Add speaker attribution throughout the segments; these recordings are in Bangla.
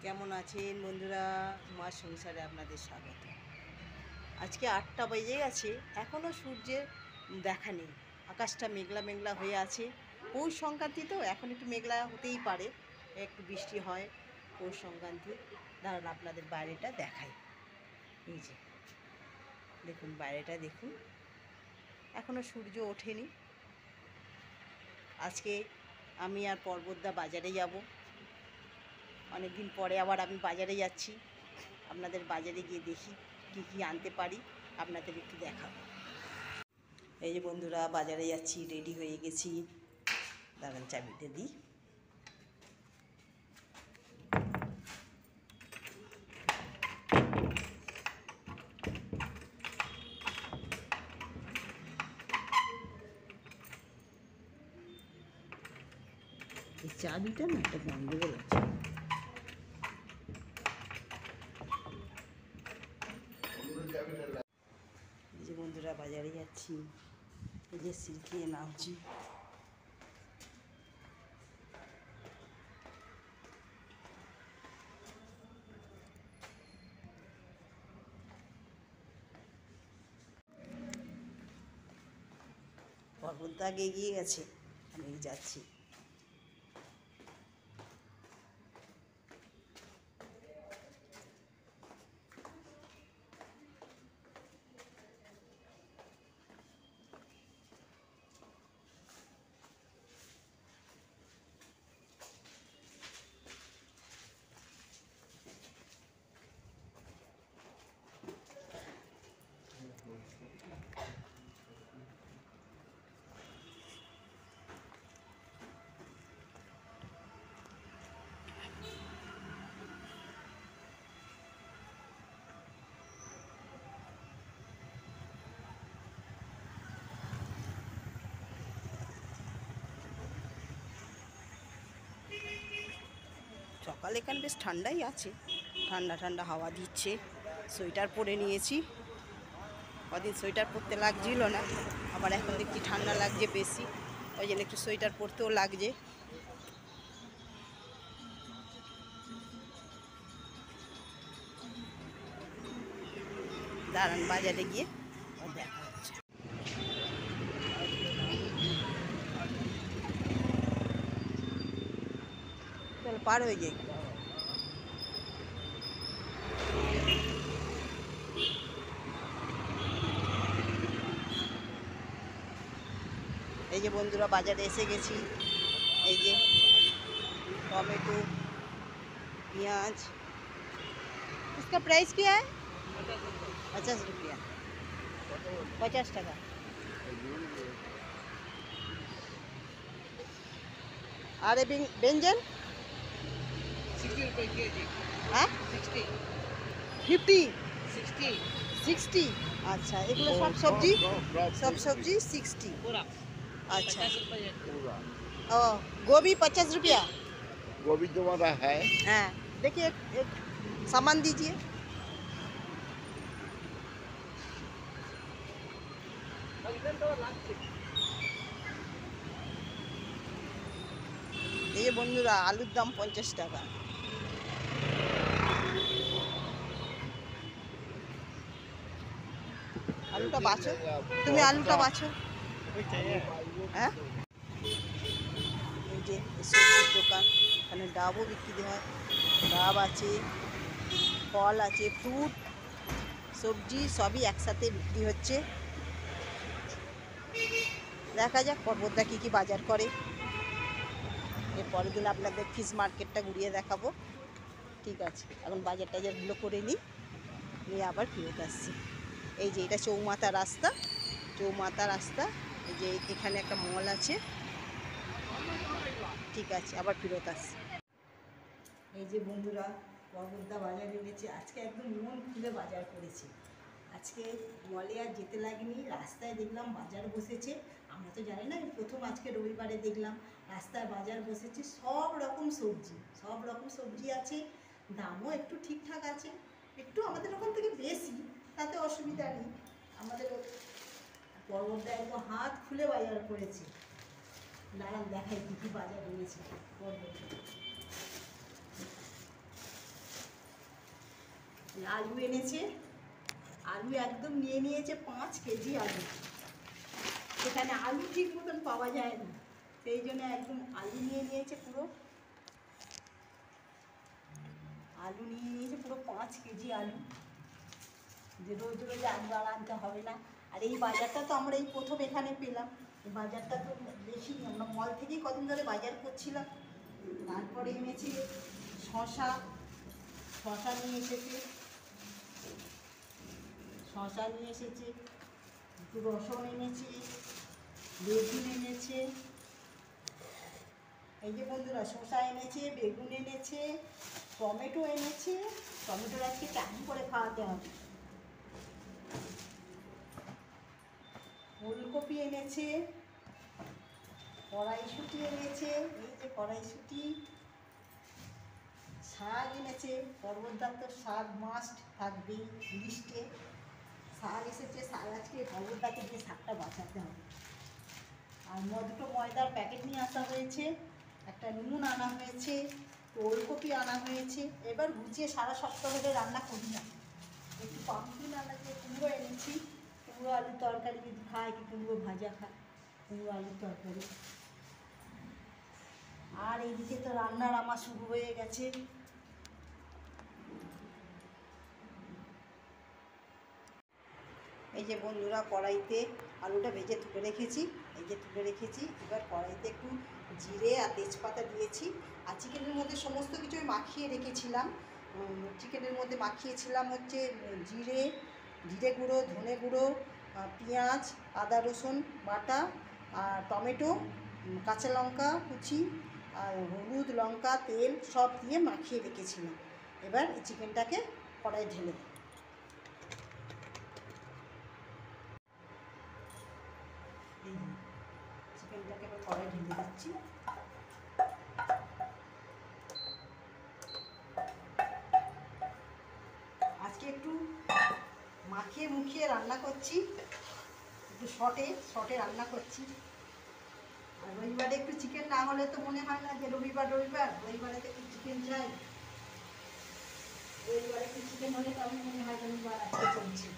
Speaker 1: কেমন আছেন বন্ধুরা? উমার সংসারে আপনাদের স্বাগত। আজকে 8টা বেজে গেছে, এখনও সূর্যের দেখা নেই। আকাশটা মেঘলা মেঘলা হয়ে আছে। পৌষ সংক্রান্তি তো এখন একটু মেঘলা হতেই পারে, একটু বৃষ্টি হয় পৌষ সংক্রান্তি। দাঁড়ান আপনাদের বাইরেটা দেখাই। এই যে দেখুন, বাইরেটা দেখুন, এখনও সূর্য ওঠেনি। আজকে আমি আর পর্বতদা বাজারে যাব। অনেক দিন পরে আবার আমি বাজারে যাচ্ছি। আপনাদের বাজারে গিয়ে দেখি কি কি আনতে পারি, আপনাদের একটু দেখাবো। এই যে বন্ধুরা, বাজারে যাচ্ছি, রেডি হয়ে গেছি। দাঁড়ান চাবিটা দিই। এই চাবিটা না একটা গন্ডগোল আছে। এই যে বন্ধুরা, বাজারে যাচ্ছি, এই যে সিল্কিয়ে নামছি। পর্বতদা আগে এগিয়ে গেছে, আমি যাচ্ছি। সকালে এখানে বেশ ঠান্ডাই আছে, ঠান্ডা ঠান্ডা হাওয়া দিচ্ছে। সোয়েটার পরে নিয়েছি, কদিন সোয়েটার পরতে লাগছিল না, আবার এখন দেখছি ঠান্ডা লাগছে বেশি, ওই জন্য একটু সোয়েটার পরতেও লাগছে। দাঁড়ান বাজারে গিয়ে দেখা হচ্ছে। চল পার হয়ে যাই। এই যে বন্ধুরা, বাজারে এসে গেছি। এই যে টমেটো, পেঁয়াজ। इसका प्राइस क्या है? 50 रुपया। 50 টাকা। আর এই ব্যঞ্জন
Speaker 2: 60 रुपए केजी।
Speaker 1: হ্যাঁ
Speaker 2: 60
Speaker 1: 50
Speaker 2: 60
Speaker 1: 60। আচ্ছা, এগুলো সব সবজি, সব সবজি 60।
Speaker 2: पूरा
Speaker 1: अच्छा
Speaker 2: 50 रुपए पूरा।
Speaker 1: ओ, गोभी 50 रुपया।
Speaker 2: गोभी तुम्हारा है?
Speaker 1: हाँ देखिए, एक सामान दीजिए। এই যে বন্ধুরা, আলুর দাম 50 টাকা। আলুটা বাছো, তুমি আলুটা বাছো। হ্যাঁ, এই যে সবজির দোকান, এখানে ডাবও বিক্রি হয়। ডাব আছে, ফল আছে, ফ্রুট, সবজি সবই একসাথে বিক্রি হচ্ছে। দেখা যাক পর্বতদা কী কী বাজার করে। এর পরের দিন আপনাদের ফিশ মার্কেটটা ঘুরিয়ে দেখাবো। ঠিক আছে, এখন বাজার টাজারগুলো করে নিই, নিয়ে আবার ফেরত আসছি। এই যে এটা চৌমাথা রাস্তা, চৌমাথা রাস্তা। এই যে এখানে একটা মল আছে। ঠিক আছে, আবার ফেরত আসছি। এই যে বন্ধুরা, পর্বতদা বাজারে এনেছে। আজকে একদম মন খুলে বাজার করেছি। আজকে মলে আর যেতে লাগেনি, রাস্তায় দেখলাম বাজার বসেছে। আমরা তো জানি না, প্রথম আজকে রবিবারে দেখলাম রাস্তায় বাজার বসেছে। সব রকম সবজি, সব রকম সবজি আছে। দামও একটু ঠিকঠাক আছে, একটু আমাদের ওখান থেকে বেশি, তাতে অসুবিধা নেই। আমাদের পর্বতদা একদম হাত খুলে বাজার করেছে। দাঁড়ান দেখাই কী কী বাজার এনেছে পর্বত। আলু এনেছে, আলু একদম নিয়ে নিয়েছে 5 কেজি আলু। সেখানে আলু ঠিক মতন পাওয়া যায় না, সেই জন্য একদম আলু নিয়ে নিয়েছে পুরো। আলু নিয়ে নিয়েছে পুরো 5 কেজি আলু, যে রোজ রোজ আলু আর আনতে হবে না। আর এই বাজারটা তো আমরা এই প্রথম এখানে পেলাম, এই বাজারটা তো বেশি আমরা মল থেকেই কদিন ধরে বাজার করছিলাম। তারপরে এনেছে শশা, শশা নিয়ে এসেছে, শশা নিয়ে এসেছে, একটু রসুন এনেছে, বেগুন এনেছে। এই যে বন্ধুরা, শশা এনেছে, বেগুন এনেছে, টমেটো এনেছে। টমেটোর আজকে চাটনি করে খাওয়াতে হবে। ফুলকপি এনেছে, কড়াইশুঁটি এনেছে, এই যে কড়াইশুঁটি। শাক এনেছে, পর্বতদার তো শাক মাস্ট থাকবেই লিস্টে। শাক এসেছে, শাক আজকে পর্বতদাকে দিয়ে শাকটা বাঁচাতে হবে। আর দুটো ময়দার প্যাকেট নিয়ে আসা হয়েছে, একটা নুন আনা হয়েছে, ওলকপি আনা হয়েছে। এবার গুছিয়ে সারা সপ্তাহ ধরে রান্না করি না। একটু পাম্পকিন আনা দিয়ে কুমড়ো এনেছি, কুমড়ো আলুর তরকারি যদি খায়, কি কুমড়ো ভাজা খায়, কুমড়ো আলুর তরকারি। আর এইদিকে তো রান্নার আমার শুরু হয়ে গেছে। এই যে বন্ধুরা, কড়াইতে আলুটা ভেজে তুলে রেখেছি, এই যে তুলে রেখেছি। এবার কড়াইতে একটু জিরে আর তেজপাতা দিয়েছি। আর চিকেনের মধ্যে সমস্ত কিছু আমি মাখিয়ে রেখেছিলাম। চিকেনের মধ্যে মাখিয়েছিলাম হচ্ছে জিরে, জিরে গুঁড়ো, ধনে গুঁড়ো, পেঁয়াজ, আদা রসুন বাটা, আর টমেটো, কাঁচা লঙ্কা কুচি, আর হলুদ, লঙ্কা, তেল সব দিয়ে মাখিয়ে রেখেছিলাম। এবার এই চিকেনটাকে কড়াই ঢেলে দেব। এই চিকেনটাকে এবার কড়াই ঢেলে দিচ্ছি। আজকে একটু মাখিয়ে মুখিয়ে রান্না করছি, একটু শর্টে রান্না করছি। আর রবিবারে একটু চিকেন না হলে তো মনে হয় না যে রবিবারে তো একটু চিকেন চাই। রবিবারে একটু চিকেন হলে তো আমার মনে হয় রবিবার আজকে চলছে।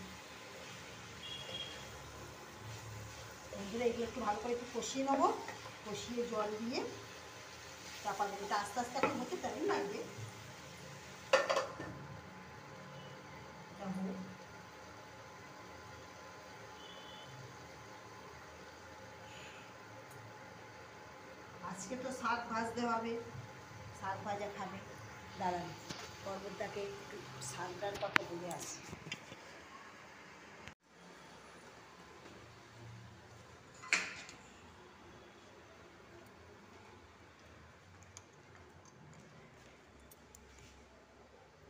Speaker 1: বন্ধুরা, এগুলো একটু ভালো করে একটু কষিয়ে নেবো, কষিয়ে জল দিয়ে চাপা দেবো। এটা আস্তে আস্তে এখন হতে টাইম লাগবে। এটা হোক। আজকে তো শাক ভাজতে হবে, শাক ভাজা খাবে। দাঁড়ান, পর্বতটাকে একটু শাকটার কথা বলে আসি।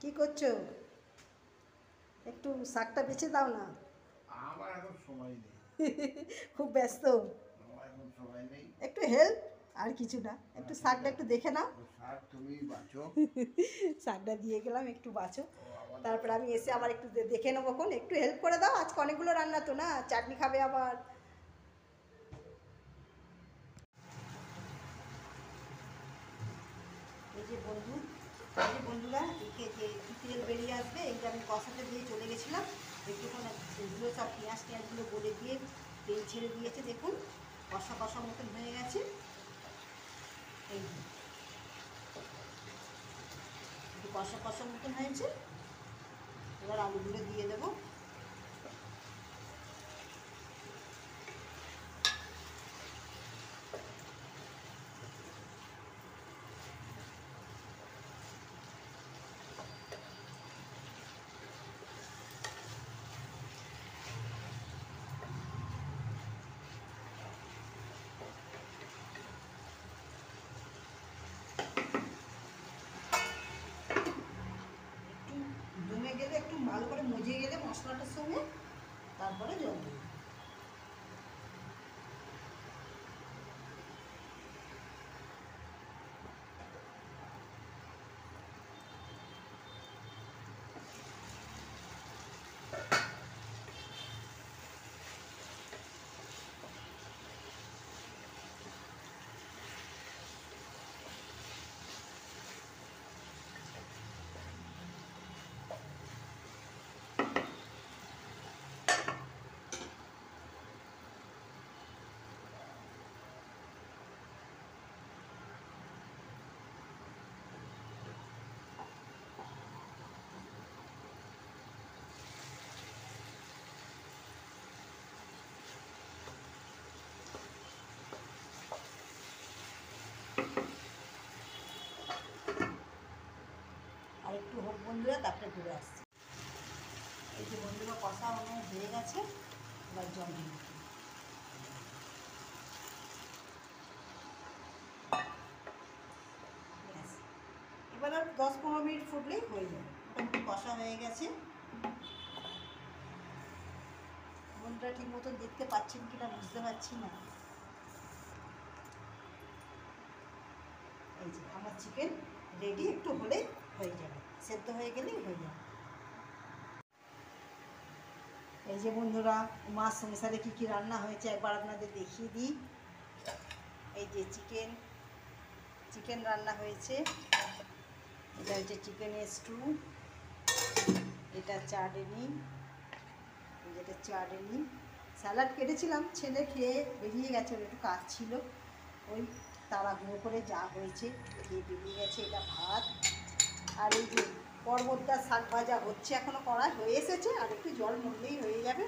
Speaker 1: কি করছো? একটু শাকটা বেছে দাও না।
Speaker 2: আমার এখন সময় নেই।
Speaker 1: খুব ব্যস্ত।
Speaker 2: আমার এখন সময় নেই।
Speaker 1: একটু হেল্প, আর কিছু না, একটু শাকটা একটু দেখে নাও।
Speaker 2: শাক তুমি বাঁচো।
Speaker 1: শাকটা দিয়ে গেলাম, একটু বাঁচো। তারপর আমি এসে আবার একটু দেখে নেবো। কোন একটু হেল্প করে দাও, আজকে অনেকগুলো রান্না তো না, চাটনি খাবে আবার। এই যে বন্ধুরা, একে যে তেল বেরিয়ে আসবে, এইটা আমি কষাতে দিয়ে চলে গেছিলাম। একটুক্ষণ এগুলো সব পেঁয়াজগুলো গলে দিয়ে তেল ছেড়ে দিয়েছে। দেখুন, কষা কষা মতন হয়ে গেছে। এই একটু কষা কষা মতন হয়েছে। এবার আলুগুলো দিয়ে দেবো। দমে গেলে, একটু ভালো করে মজে গেলে মশলাটার সঙ্গে, তারপরে জল দেবো। একটু হোক বন্ধুরা, তারপরে ঘুরে আসছি। এই যে বন্ধুরা কষা হয়ে গেছে, এবার জল দিয়ে দিচ্ছি। ব্যাস, এবার আর 10-15 মিনিট ফুটলেই হয়ে যাবে। মোটামুটি কষা হয়ে গেছে। বন্ধুরা ঠিক মতো দেখতে পাচ্ছেন কিনা বুঝতে পারছি না। এই যে আমার চিকেন রেডি, একটু হলেই হয়ে যাবে, সেদ্ধ হয়ে গেলেই হয়ে যাবে। এই যে বন্ধুরা মাছ সংসারে কী কী রান্না হয়েছে একবার আপনাদের দেখিয়ে দিই। এই যে চিকেন রান্না হয়েছে, এটা হচ্ছে চিকেনের স্টু, এটা চাটনি, যেটা চাটনি, স্যালাড কেটেছিলাম, ছেলে খেয়ে বেরিয়ে গেছে, ওর একটু কাজ ছিল, ওই তাড়াহুড়ো করে যা হয়েছে খেয়ে বেরিয়ে গেছে। এটা ভাত, আর এই যে পর্বতদার শাক ভাজা হচ্ছে, এখনও করা হয়ে এসেছে, আর একটু জল মরলেই হয়ে যাবে।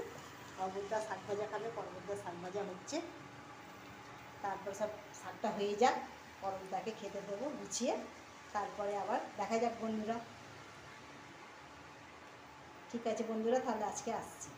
Speaker 1: পর্বতদার শাক ভাজা খাবে, পর্বতদার শাক ভাজা হচ্ছে, তারপর সব শাকটা হয়ে যাক, পর্বতদাকে খেতে দেবো গুছিয়ে, তারপরে আবার দেখা যাক বন্ধুরা। ঠিক আছে বন্ধুরা, তাহলে আজকে আসছি।